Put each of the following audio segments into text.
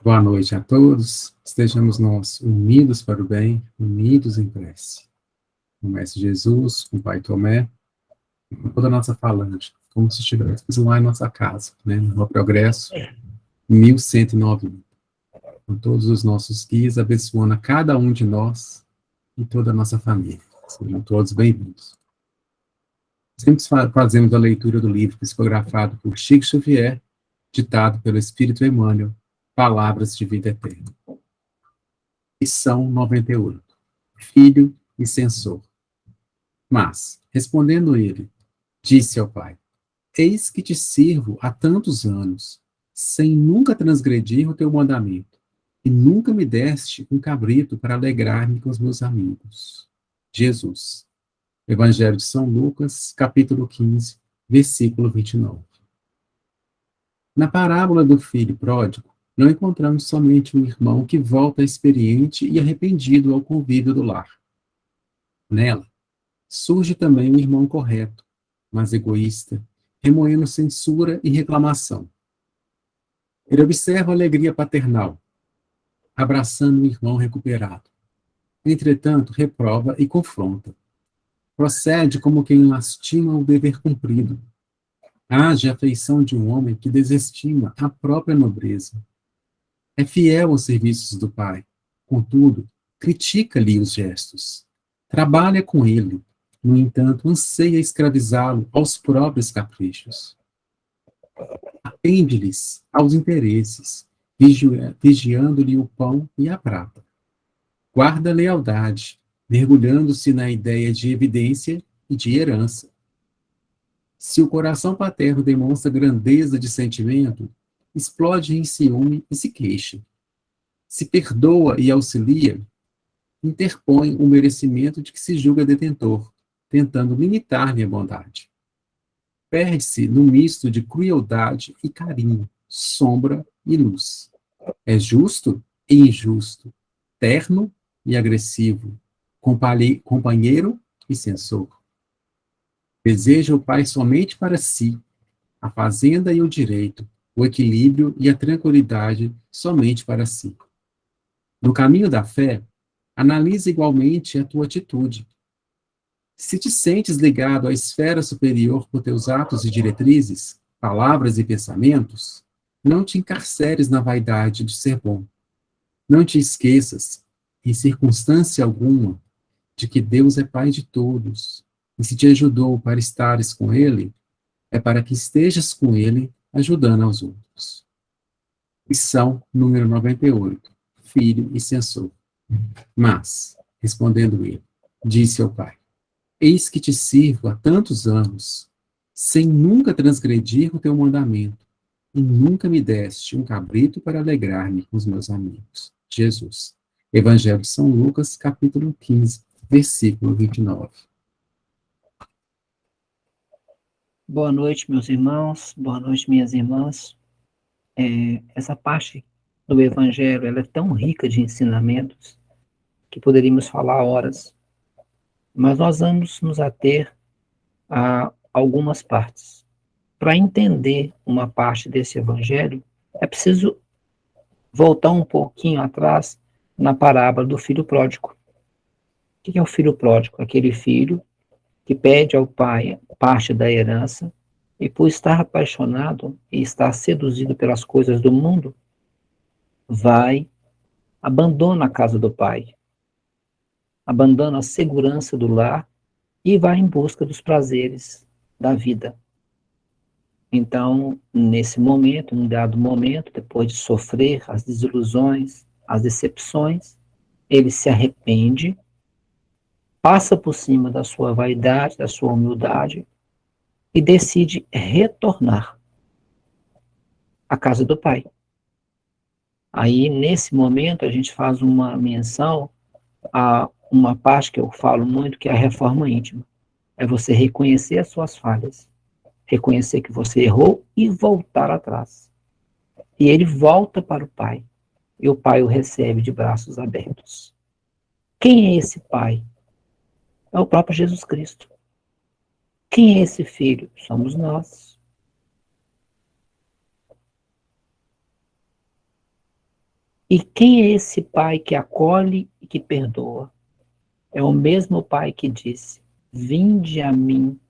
Boa noite a todos. Estejamos nós unidos para o bem, unidos em prece. Com o Mestre Jesus, com o Pai Tomé, com toda a nossa falange, como se estivéssemos lá em nossa casa, né? No Progresso 1109. Com todos os nossos guias, abençoando a cada um de nós e toda a nossa família. Sejam todos bem-vindos. Sempre fazemos a leitura do livro psicografado por Chico Xavier, ditado pelo Espírito Emmanuel, Palavras de Vida Eterna. Lição 98. Filho e censor. Mas, respondendo ele, disse ao pai: Eis que te sirvo há tantos anos, sem nunca transgredir o teu mandamento, e nunca me deste um cabrito para alegrar-me com os meus amigos. Jesus. Evangelho de São Lucas, capítulo 15, versículo 29. Na parábola do filho pródigo, não encontramos somente um irmão que volta experiente e arrependido ao convívio do lar. Nela, surge também um irmão correto, mas egoísta, remoendo censura e reclamação. Ele observa a alegria paternal, abraçando o irmão recuperado. Entretanto, reprova e confronta. Procede como quem lastima o dever cumprido. Age a afeição de um homem que desestima a própria nobreza. É fiel aos serviços do pai, contudo, critica-lhe os gestos. Trabalha com ele, no entanto, anseia escravizá-lo aos próprios caprichos. Atende-lhes aos interesses, vigiando-lhe o pão e a prata. Guarda a lealdade, mergulhando-se na ideia de evidência e de herança. Se o coração paterno demonstra grandeza de sentimento, explode em ciúme e se queixa. Se perdoa e auxilia, interpõe o merecimento de que se julga detentor, tentando limitar-lhe a bondade. Perde-se no misto de crueldade e carinho, sombra e luz. É justo e injusto, terno e agressivo, companheiro e censor. Deseja o pai somente para si, a fazenda e o direito, o equilíbrio e a tranquilidade somente para si. No caminho da fé, analisa igualmente a tua atitude. Se te sentes ligado à esfera superior por teus atos e diretrizes, palavras e pensamentos, não te encarceres na vaidade de ser bom. Não te esqueças, em circunstância alguma, de que Deus é Pai de todos, e se te ajudou para estares com Ele, é para que estejas com Ele, ajudando aos outros. Lição número 98. Filho e censor. Mas, respondendo ele, disse ao pai: Eis que te sirvo há tantos anos, sem nunca transgredir o teu mandamento, e nunca me deste um cabrito para alegrar-me com os meus amigos. Jesus. Evangelho de São Lucas, capítulo 15, versículo 29. Boa noite, meus irmãos. Boa noite, minhas irmãs. Essa parte do Evangelho ela é tão rica de ensinamentos que poderíamos falar horas, mas nós vamos nos ater a algumas partes. Para entender uma parte desse Evangelho, é preciso voltar um pouquinho atrás na parábola do filho pródigo. O que é o filho pródigo? Aquele filho que pede ao pai parte da herança e, por estar apaixonado e estar seduzido pelas coisas do mundo, abandona a casa do pai, abandona a segurança do lar e vai em busca dos prazeres da vida. Então, nesse momento, num dado momento, depois de sofrer as desilusões, as decepções, ele se arrepende, passa por cima da sua vaidade, da sua humildade e decide retornar à casa do pai. Aí, nesse momento, a gente faz uma menção a uma parte que eu falo muito, que é a reforma íntima. É você reconhecer as suas falhas, reconhecer que você errou e voltar atrás. E ele volta para o pai, e o pai o recebe de braços abertos. Quem é esse pai? É o próprio Jesus Cristo. Quem é esse filho? Somos nós. E quem é esse pai que acolhe e que perdoa? É o mesmo pai que disse: vinde a mim,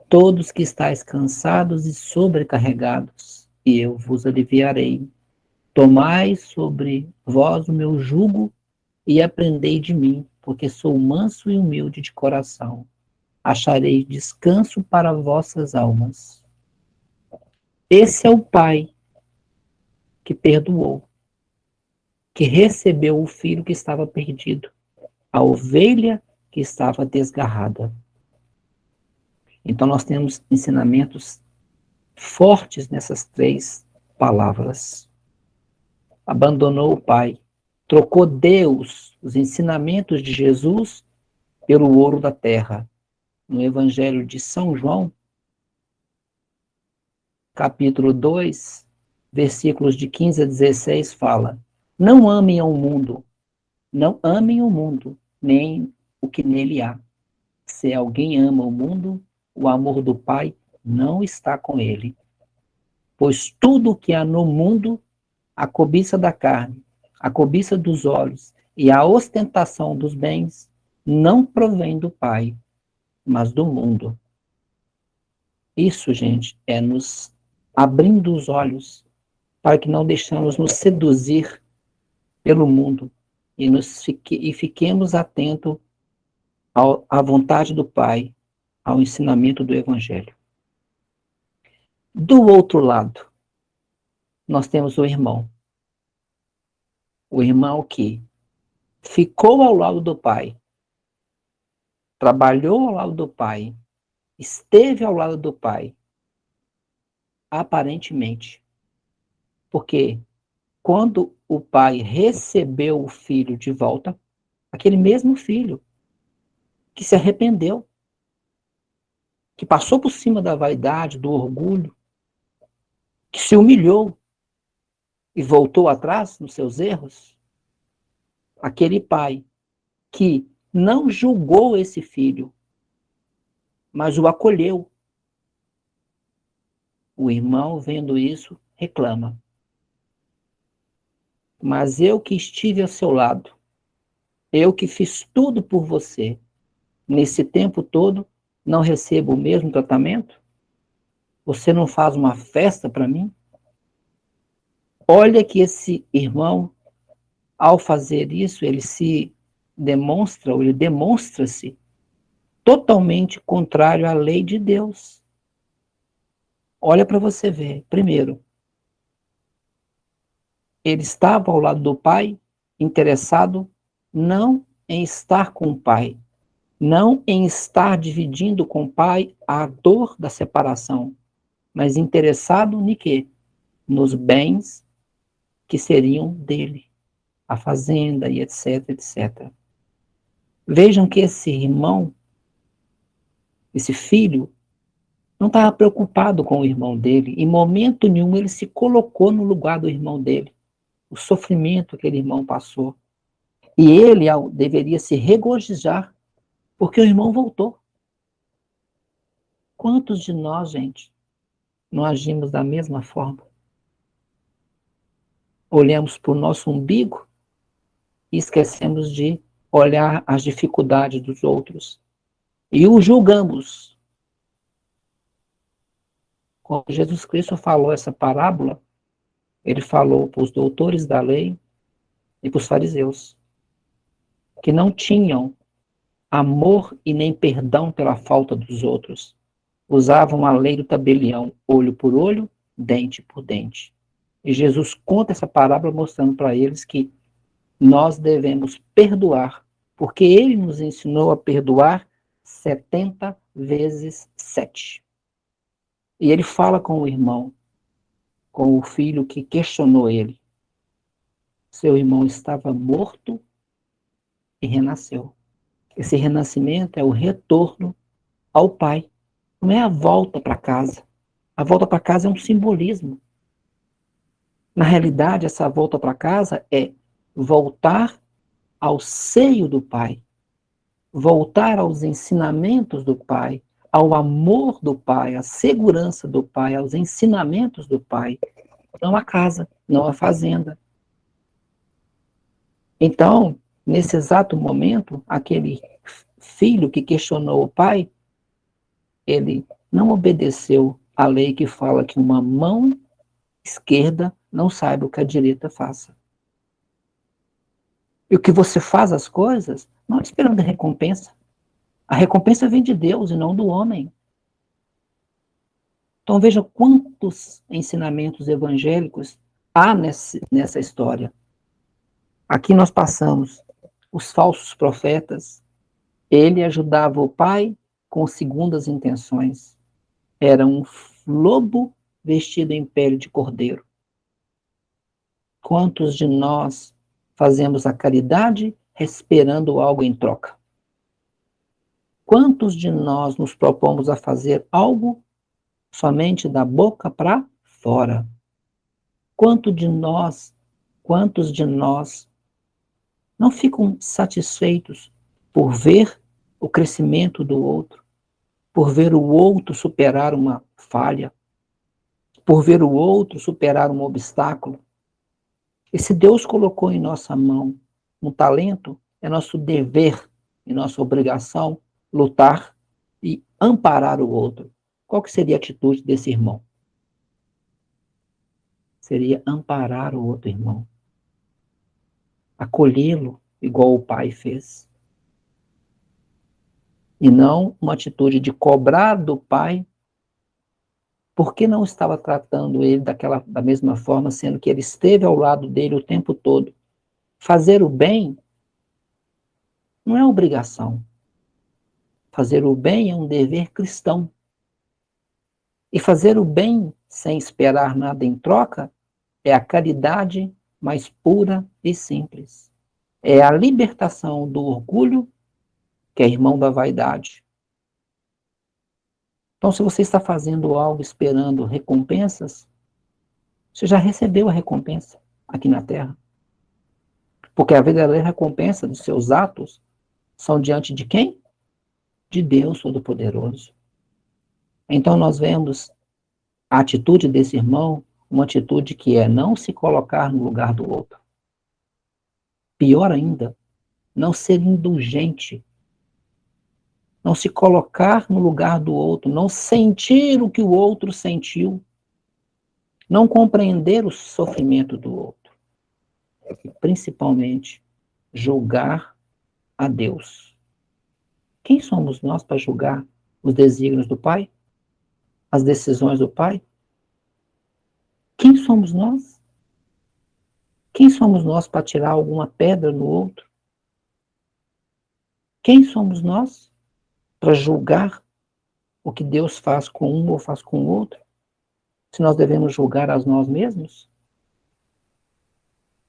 todos que estáis cansados e sobrecarregados, e eu vos aliviarei. Tomai sobre vós o meu jugo e aprendei de mim, porque sou manso e humilde de coração. Achareis descanso para vossas almas. Esse é o pai que perdoou, que recebeu o filho que estava perdido, a ovelha que estava desgarrada. Então nós temos ensinamentos fortes nessas três palavras. Abandonou o pai, trocou Deus, os ensinamentos de Jesus, pelo ouro da terra. No Evangelho de São João, capítulo 2, versículos de 15 a 16, fala: não amem ao mundo, não amem o mundo, nem o que nele há. Se alguém ama o mundo, o amor do Pai não está com ele. Pois tudo o que há no mundo, a cobiça da carne, a cobiça dos olhos e a ostentação dos bens, não provém do Pai, mas do mundo. Isso, gente, é nos abrindo os olhos para que não deixemos nos seduzir pelo mundo e fiquemos atentos à vontade do Pai, ao ensinamento do Evangelho. Do outro lado, nós temos o irmão. O irmão que ficou ao lado do Pai, trabalhou ao lado do Pai, esteve ao lado do Pai, aparentemente. Porque quando o Pai recebeu o filho de volta, aquele mesmo filho que se arrependeu, que passou por cima da vaidade, do orgulho, que se humilhou e voltou atrás nos seus erros, aquele pai que não julgou esse filho, mas o acolheu. O irmão, vendo isso, reclama. Mas eu que estive ao seu lado, eu que fiz tudo por você, nesse tempo todo, não recebo o mesmo tratamento? Você não faz uma festa para mim? Olha que esse irmão, ao fazer isso, ele se demonstra, ou ele demonstra-se totalmente contrário à lei de Deus. Olha para você ver. Primeiro, ele estava ao lado do pai, interessado não em estar com o pai, não em estar dividindo com o pai a dor da separação, mas interessado em quê? Nos bens que seriam dele, a fazenda e etc, etc. Vejam que esse irmão, esse filho, não estava preocupado com o irmão dele. Em momento nenhum ele se colocou no lugar do irmão dele. O sofrimento que aquele irmão passou. E ele deveria se regozijar, porque o irmão voltou. Quantos de nós, gente, não agimos da mesma forma? Olhamos para o nosso umbigo e esquecemos de olhar as dificuldades dos outros. E o julgamos. Quando Jesus Cristo falou essa parábola, ele falou para os doutores da lei e para os fariseus, que não tinham amor e nem perdão pela falta dos outros. Usavam a lei do tabelião, olho por olho, dente por dente. E Jesus conta essa parábola mostrando para eles que nós devemos perdoar, porque ele nos ensinou a perdoar 70 vezes 7. E ele fala com o irmão, com o filho que questionou ele. Seu irmão estava morto e renasceu. Esse renascimento é o retorno ao Pai. Não é a volta para casa. A volta para casa é um simbolismo. Na realidade, essa volta para casa é voltar ao seio do Pai. Voltar aos ensinamentos do Pai, ao amor do Pai, à segurança do Pai, aos ensinamentos do Pai. não a casa, não a fazenda. Então, nesse exato momento, aquele filho que questionou o pai, ele não obedeceu à lei que fala que uma mão esquerda não saiba o que a direita faça. E o que você faz as coisas, não esperando a recompensa. A recompensa vem de Deus e não do homem. Então veja quantos ensinamentos evangélicos há nessa história. Aqui nós passamos os falsos profetas. Ele ajudava o pai com segundas intenções. Era um lobo vestido em pele de cordeiro. Quantos de nós fazemos a caridade esperando algo em troca? Quantos de nós nos propomos a fazer algo somente da boca para fora? Quantos de nós não ficam satisfeitos por ver o crescimento do outro, por ver o outro superar uma falha, por ver o outro superar um obstáculo? E se Deus colocou em nossa mão um talento, é nosso dever e nossa obrigação lutar e amparar o outro. Qual que seria a atitude desse irmão? Seria amparar o outro irmão. Acolhê-lo, igual o pai fez. E não uma atitude de cobrar do pai porque não estava tratando ele da mesma forma, sendo que ele esteve ao lado dele o tempo todo. Fazer o bem não é obrigação. Fazer o bem é um dever cristão. E fazer o bem sem esperar nada em troca é a caridade mais pura e simples. É a libertação do orgulho, que é irmão da vaidade. Então, se você está fazendo algo esperando recompensas, você já recebeu a recompensa aqui na Terra. Porque a verdadeira recompensa dos seus atos são diante de quem? De Deus Todo-Poderoso. Então, nós vemos a atitude desse irmão, uma atitude que é não se colocar no lugar do outro. Pior ainda, não ser indulgente. Não se colocar no lugar do outro, não sentir o que o outro sentiu, não compreender o sofrimento do outro. E, principalmente, julgar a Deus. Quem somos nós para julgar os desígnios do Pai? As decisões do Pai? Quem somos nós? Quem somos nós para tirar alguma pedra no outro? Quem somos nós para julgar o que Deus faz com um ou faz com o outro? Se nós devemos julgar a nós mesmos?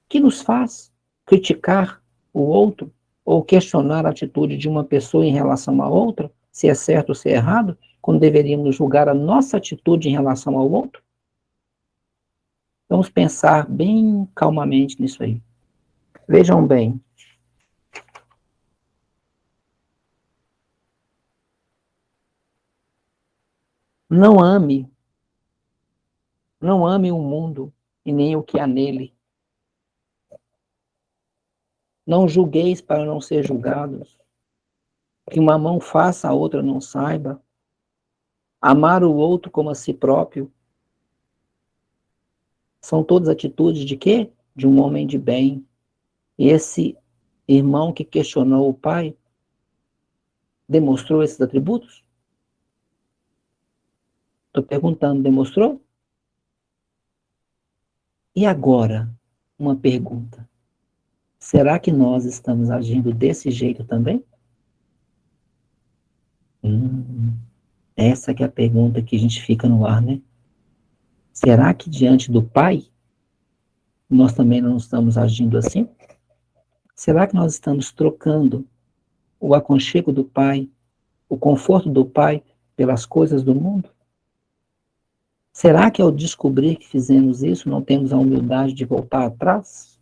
Que nos faz criticar o outro ou questionar a atitude de uma pessoa em relação a outra, se é certo ou se é errado, quando deveríamos julgar a nossa atitude em relação ao outro? Vamos pensar bem calmamente nisso aí. Vejam bem. Não ame o mundo e nem o que há nele. Não julgueis para não ser julgados. Que uma mão faça, a outra não saiba. Amar o outro como a si próprio. São todas atitudes de quê? De um homem de bem. E esse irmão que questionou o pai demonstrou esses atributos? Estou perguntando, demonstrou? E agora, uma pergunta. Será que nós estamos agindo desse jeito também? Essa que é a pergunta que a gente fica no ar, né? Será que diante do Pai, nós também não estamos agindo assim? Será que nós estamos trocando o aconchego do Pai, o conforto do Pai, pelas coisas do mundo? Será que ao descobrir que fizemos isso, não temos a humildade de voltar atrás?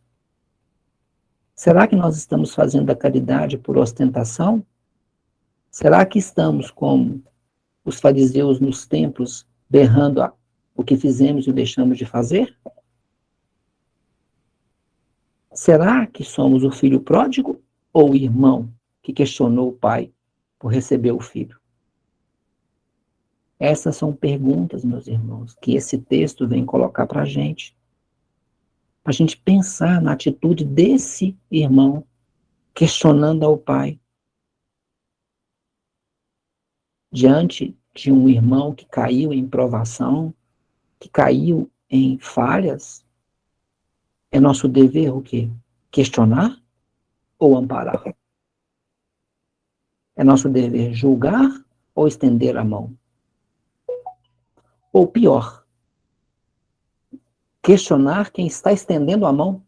Será que nós estamos fazendo a caridade por ostentação? Será que estamos como os fariseus nos templos, berrando o que fizemos e deixamos de fazer? Será que somos o filho pródigo ou o irmão que questionou o pai por receber o filho? Essas são perguntas, meus irmãos, que esse texto vem colocar para a gente pensar na atitude desse irmão questionando ao pai diante de um irmão que caiu em provação, que caiu em falhas. É nosso dever o quê? Questionar ou amparar? É nosso dever julgar ou estender a mão? Ou pior, questionar quem está estendendo a mão?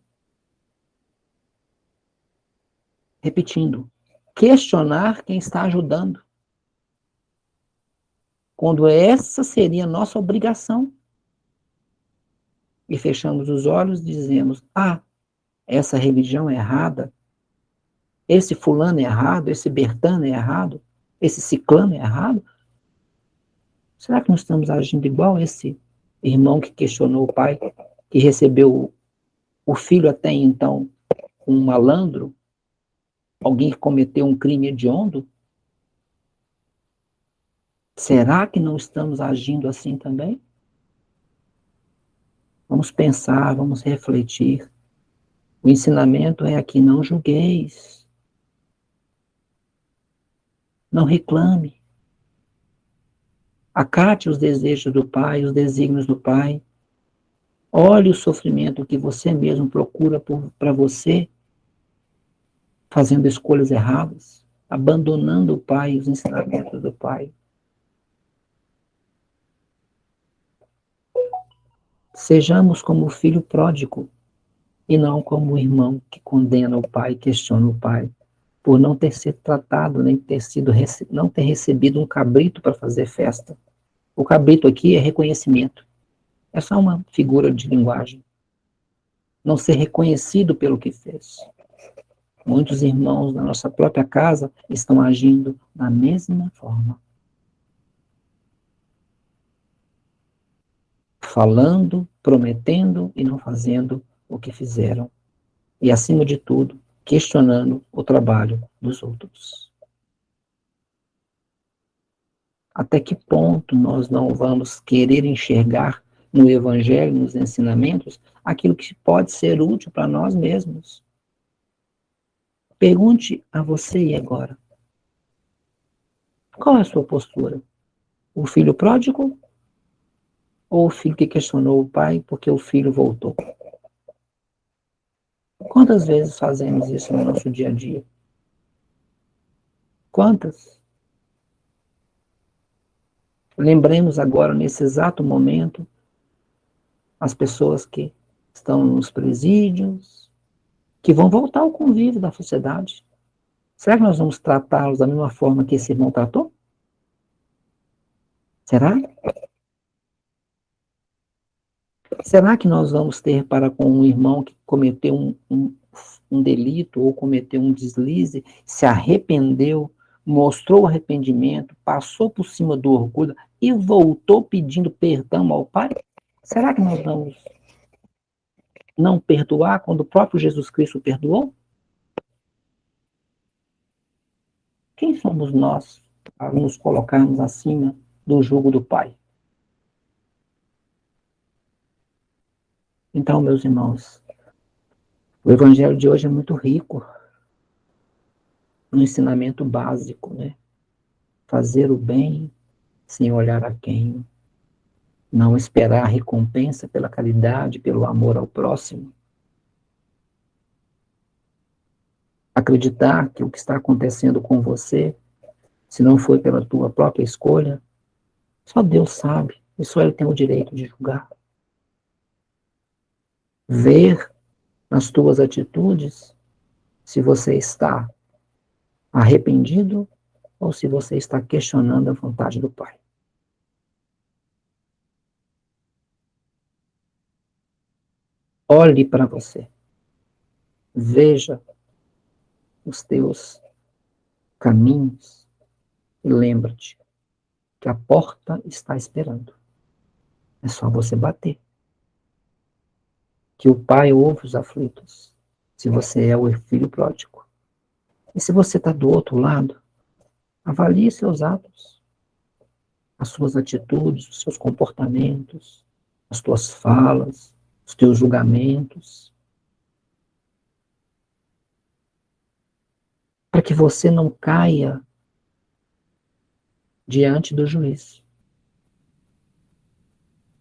Repetindo, questionar quem está ajudando, quando essa seria a nossa obrigação. E fechamos os olhos e dizemos, essa religião é errada, esse fulano é errado, esse Bertano é errado, esse ciclano é errado. Será que nós estamos agindo igual esse irmão que questionou o pai, que recebeu o filho até então um malandro, alguém que cometeu um crime hediondo? Será que não estamos agindo assim também? Vamos pensar, vamos refletir. O ensinamento é aqui, não julgueis. Não reclame. Acate os desejos do Pai, os desígnios do Pai. Olhe o sofrimento que você mesmo procura para você, fazendo escolhas erradas, abandonando o Pai e os ensinamentos do Pai. Sejamos como o filho pródigo e não como o irmão que condena o pai e questiona o pai por não ter sido tratado, nem ter sido, não ter recebido um cabrito para fazer festa. O cabrito aqui é reconhecimento. É só uma figura de linguagem. Não ser reconhecido pelo que fez. Muitos irmãos na nossa própria casa estão agindo da mesma forma. Falando, prometendo e não fazendo o que fizeram. E, acima de tudo, questionando o trabalho dos outros. Até que ponto nós não vamos querer enxergar no Evangelho, nos ensinamentos, aquilo que pode ser útil para nós mesmos? Pergunte a você e agora. Qual é a sua postura? O filho pródigo ou o filho que questionou o pai porque o filho voltou? Quantas vezes fazemos isso no nosso dia a dia? Quantas? Lembremos agora, nesse exato momento, as pessoas que estão nos presídios, que vão voltar ao convívio da sociedade. Será que nós vamos tratá-los da mesma forma que esse irmão tratou? Será? Será que nós vamos ter para com um irmão que cometeu um delito ou cometeu um deslize, se arrependeu, mostrou arrependimento, passou por cima do orgulho e voltou pedindo perdão ao Pai? Será que nós vamos não perdoar quando o próprio Jesus Cristo perdoou? Quem somos nós para nos colocarmos acima do jugo do Pai? Então, meus irmãos, o Evangelho de hoje é muito rico no ensinamento básico, né? Fazer o bem sem olhar a quem, não esperar recompensa pela caridade, pelo amor ao próximo. Acreditar que o que está acontecendo com você, se não foi pela tua própria escolha, só Deus sabe, e só Ele tem o direito de julgar. Ver nas tuas atitudes se você está arrependido ou se você está questionando a vontade do Pai. Olhe para você. Veja os teus caminhos e lembra-te que a porta está esperando. É só você bater. Que o Pai ouve os aflitos se você é o filho pródigo. E se você está do outro lado, avalie seus atos, as suas atitudes, os seus comportamentos, as tuas falas, os teus julgamentos, para que você não caia diante do juiz,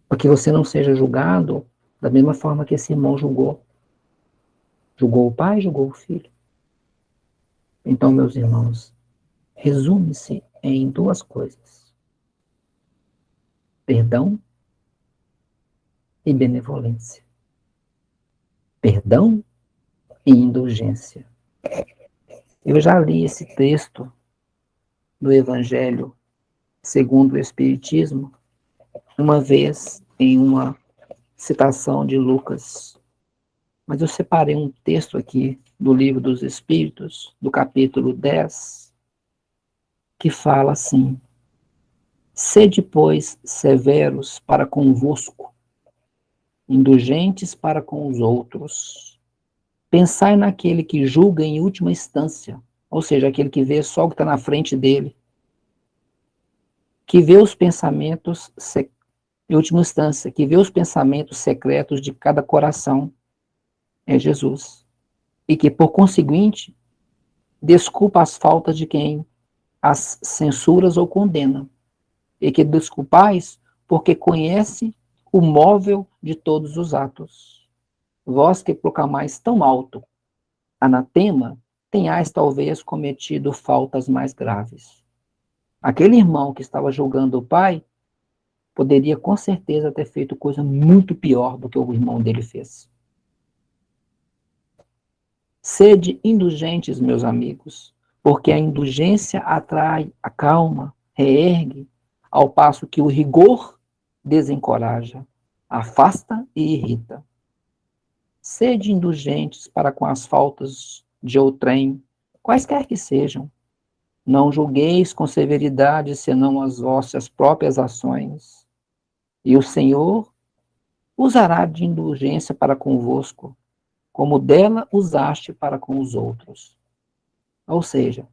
para que você não seja julgado da mesma forma que esse irmão julgou. Julgou o pai, julgou o filho. Então, meus irmãos, resume-se em duas coisas: perdão e benevolência. Perdão e indulgência. Eu já li esse texto do Evangelho segundo o Espiritismo uma vez em uma citação de Lucas, mas eu separei um texto aqui do Livro dos Espíritos, do capítulo 10, que fala assim: sede, pois, severos para convosco, indulgentes para com os outros. Pensai naquele que julga em última instância, ou seja, aquele que vê só o que está na frente dele, que vê os pensamentos, em última instância, que vê os pensamentos secretos de cada coração, é Jesus. E que, por conseguinte, desculpa as faltas de quem as censuras ou condena. E que desculpais porque conhece o móvel de todos os atos. Vós que proclamais tão alto anatema, tenhais talvez cometido faltas mais graves. Aquele irmão que estava julgando o pai poderia com certeza ter feito coisa muito pior do que o irmão dele fez. Sede indulgentes, meus amigos, porque a indulgência atrai, acalma, reergue, ao passo que o rigor desencoraja, afasta e irrita. Sede indulgentes para com as faltas de outrem, quaisquer que sejam. Não julgueis com severidade senão as vossas próprias ações. E o Senhor usará de indulgência para convosco, como dela usaste para com os outros. Ou seja,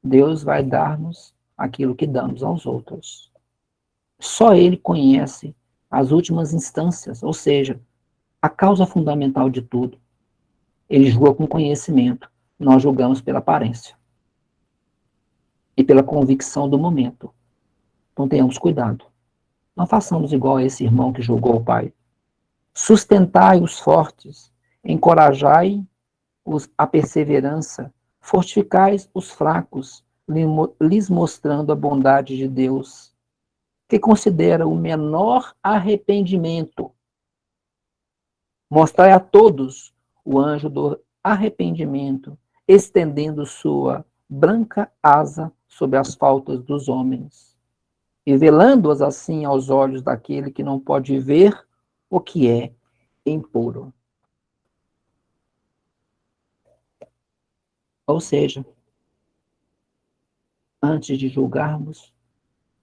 Deus vai dar-nos aquilo que damos aos outros. Só Ele conhece as últimas instâncias, ou seja, a causa fundamental de tudo. Ele julga com conhecimento, nós julgamos pela aparência e pela convicção do momento. Então tenhamos cuidado. Não façamos igual a esse irmão que julgou o pai. Sustentai os fortes, encorajai-os a perseverança, fortificai os fracos, lhes mostrando a bondade de Deus, que considera o menor arrependimento. Mostrai a todos o anjo do arrependimento, estendendo sua branca asa sobre as faltas dos homens, e velando-as assim aos olhos daquele que não pode ver o que é impuro. Ou seja, antes de julgarmos,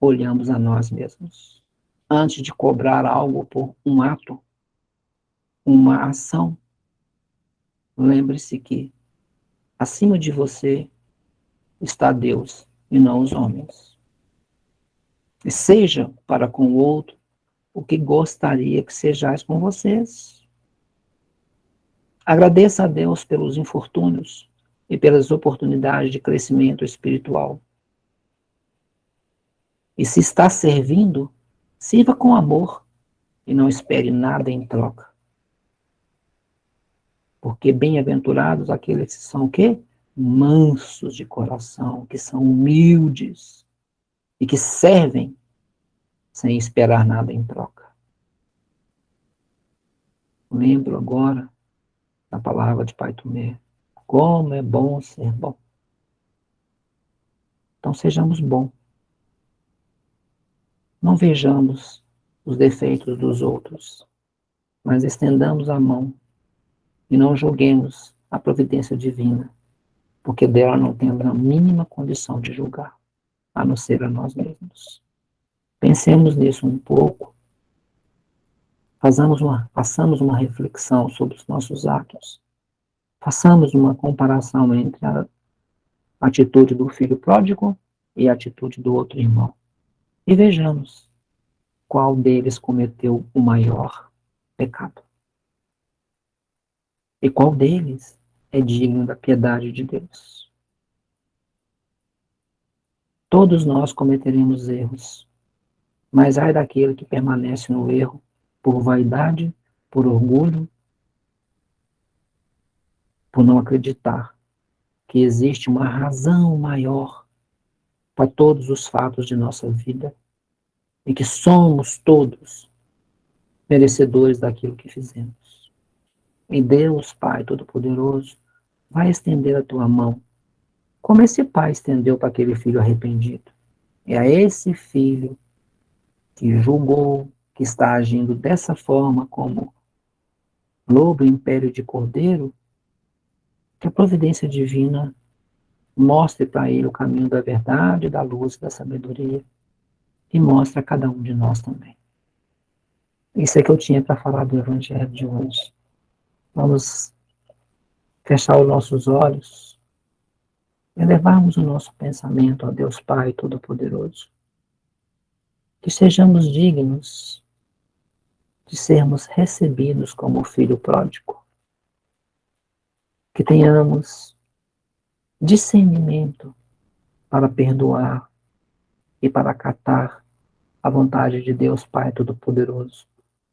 olhamos a nós mesmos. Antes de cobrar algo por um ato, uma ação, lembre-se que acima de você está Deus e não os homens. E seja para com o outro o que gostaria que sejais com vocês. Agradeça a Deus pelos infortúnios e pelas oportunidades de crescimento espiritual. E se está servindo, sirva com amor e não espere nada em troca. Porque bem-aventurados aqueles que são o quê? Mansos de coração, que são humildes e que servem sem esperar nada em troca. Lembro agora da palavra de Pai Tomé. Como é bom ser bom. Então sejamos bons. Não vejamos os defeitos dos outros, mas estendamos a mão e não julguemos a providência divina, porque dela não temos a mínima condição de julgar, a não ser a nós mesmos. Pensemos nisso um pouco, façamos uma reflexão sobre os nossos atos, Façamos uma comparação entre a atitude do filho pródigo e a atitude do outro irmão. E vejamos qual deles cometeu o maior pecado. E qual deles é digno da piedade de Deus. Todos nós cometeremos erros, mas ai daquele que permanece no erro por vaidade, por orgulho, por não acreditar que existe uma razão maior para todos os fatos de nossa vida e que somos todos merecedores daquilo que fizemos. E Deus, Pai Todo-Poderoso, vai estender a tua mão, como esse pai estendeu para aquele filho arrependido. E a esse filho que julgou, que está agindo dessa forma como lobo em pele de cordeiro, que a providência divina mostre para ele o caminho da verdade, da luz, da sabedoria, e mostre a cada um de nós também. Isso é que eu tinha para falar do Evangelho de hoje. Vamos fechar os nossos olhos, elevarmos o nosso pensamento a Deus Pai Todo-Poderoso. Que sejamos dignos de sermos recebidos como o filho pródigo. Que tenhamos discernimento para perdoar e para acatar a vontade de Deus Pai Todo-Poderoso.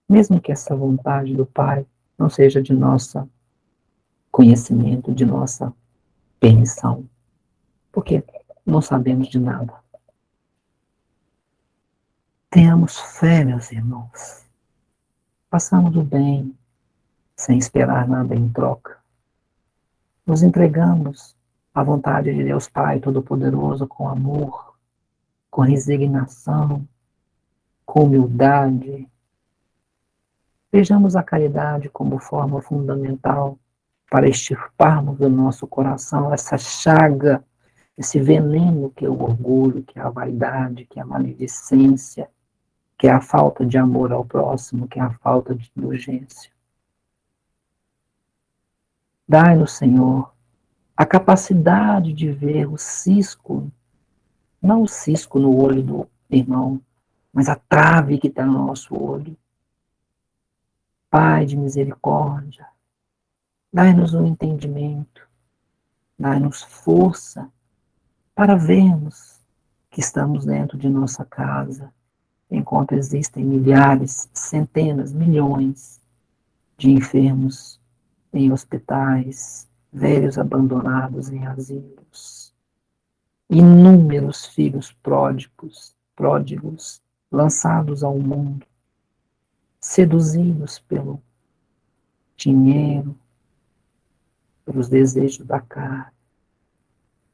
Mesmo que essa vontade do Pai não seja de nosso conhecimento, de nossa permissão, porque não sabemos de nada. Tenhamos fé, meus irmãos. Façamos o bem sem esperar nada em troca. Nos entregamos à vontade de Deus Pai Todo-Poderoso com amor, com resignação, com humildade. Vejamos a caridade como forma fundamental para extirparmos do nosso coração essa chaga, esse veneno que é o orgulho, que é a vaidade, que é a maledicência, que é a falta de amor ao próximo, que é a falta de indulgência. Dai-nos, Senhor, a capacidade de ver o cisco, não o cisco no olho do irmão, mas a trave que está no nosso olho. Pai de misericórdia, dai-nos um entendimento, dai-nos força para vermos que estamos dentro de nossa casa, enquanto existem milhares, centenas, milhões de enfermos em hospitais, velhos abandonados em asilos, inúmeros filhos pródigos, lançados ao mundo, seduzidos pelo dinheiro, pelos desejos da carne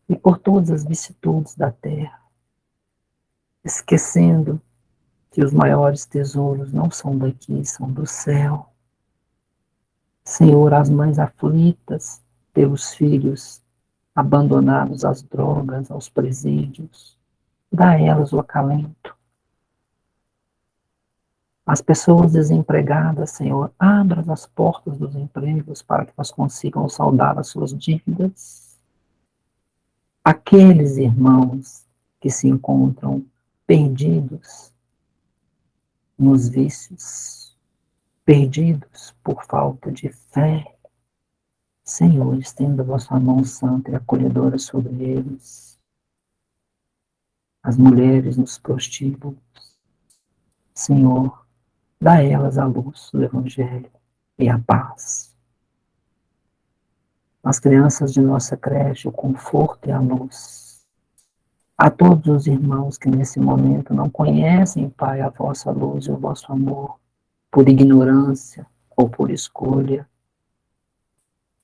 e por todas as vicissitudes da terra, esquecendo que os maiores tesouros não são daqui, são do céu. Senhor, as mães aflitas pelos filhos abandonados às drogas, aos presídios, dá a elas o acalento. As pessoas desempregadas, Senhor, abra as portas dos empregos para que elas consigam saldar as suas dívidas. Aqueles irmãos que se encontram perdidos nos vícios, perdidos por falta de fé, Senhor, estenda a vossa mão santa e acolhedora sobre eles. As mulheres nos prostíbulos, Senhor, dá a elas a luz do Evangelho e a paz. As crianças de nossa creche, o conforto e a luz. A todos os irmãos que nesse momento não conhecem, Pai, a vossa luz e o vosso amor, por ignorância ou por escolha,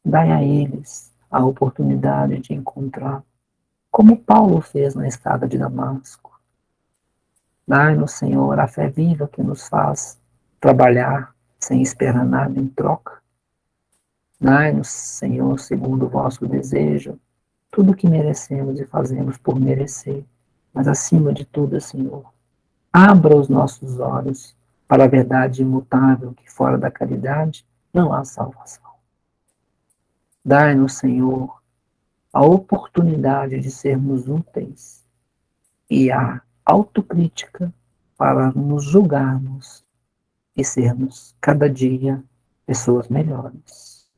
dai a eles a oportunidade de encontrar, como Paulo fez na estrada de Damasco. Dai-nos, Senhor, a fé viva que nos faz trabalhar sem esperar nada em troca. Dai-nos, Senhor, segundo o vosso desejo, tudo o que merecemos e fazemos por merecer. Mas, acima de tudo, Senhor, abra os nossos olhos para a verdade imutável que fora da caridade não há salvação. Dai-nos, Senhor, a oportunidade de sermos úteis e a autocrítica para nos julgarmos e sermos cada dia pessoas melhores.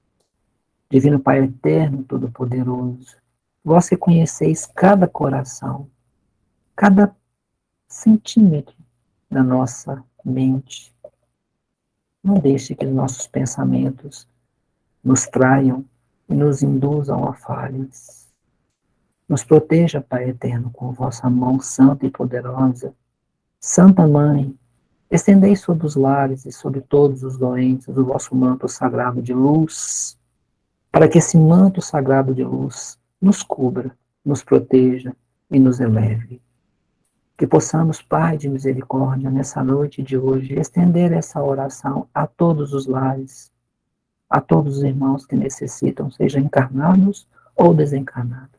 Divino Pai eterno, todo-poderoso, vós que conheceis cada coração, cada centímetro da nossa mente, não deixe que os nossos pensamentos nos traiam e nos induzam a falhas. Nos proteja, Pai eterno, com vossa mão santa e poderosa. Santa Mãe, estendei sobre os lares e sobre todos os doentes o vosso manto sagrado de luz, para que esse manto sagrado de luz nos cubra, nos proteja e nos eleve. Que possamos, Pai de misericórdia, nessa noite de hoje, estender essa oração a todos os lares, a todos os irmãos que necessitam, sejam encarnados ou desencarnados.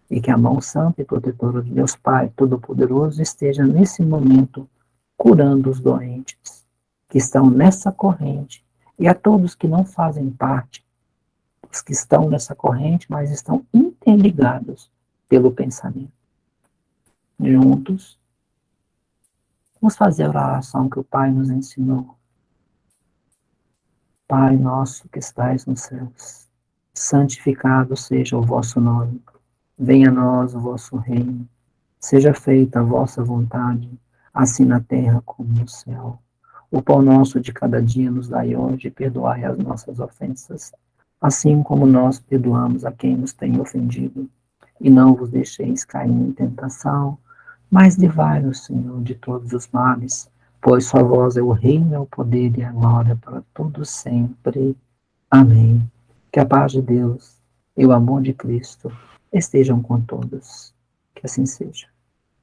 E que a mão santa e protetora de Deus Pai Todo-Poderoso esteja nesse momento curando os doentes que estão nessa corrente e a todos que não fazem parte, os que estão nessa corrente, mas estão interligados pelo pensamento. Juntos, vamos fazer a oração que o Pai nos ensinou. Pai nosso que estais nos céus, santificado seja o vosso nome. Venha a nós o vosso reino. Seja feita a vossa vontade, assim na terra como no céu. O pão nosso de cada dia nos dai hoje, e perdoai as nossas ofensas, assim como nós perdoamos a quem nos tem ofendido. E não vos deixeis cair em tentação, mas livrai-nos, Senhor, de todos os males, pois só vós é o reino, é o poder e a glória para todos sempre. Amém. Que a paz de Deus e o amor de Cristo estejam com todos. Que assim seja.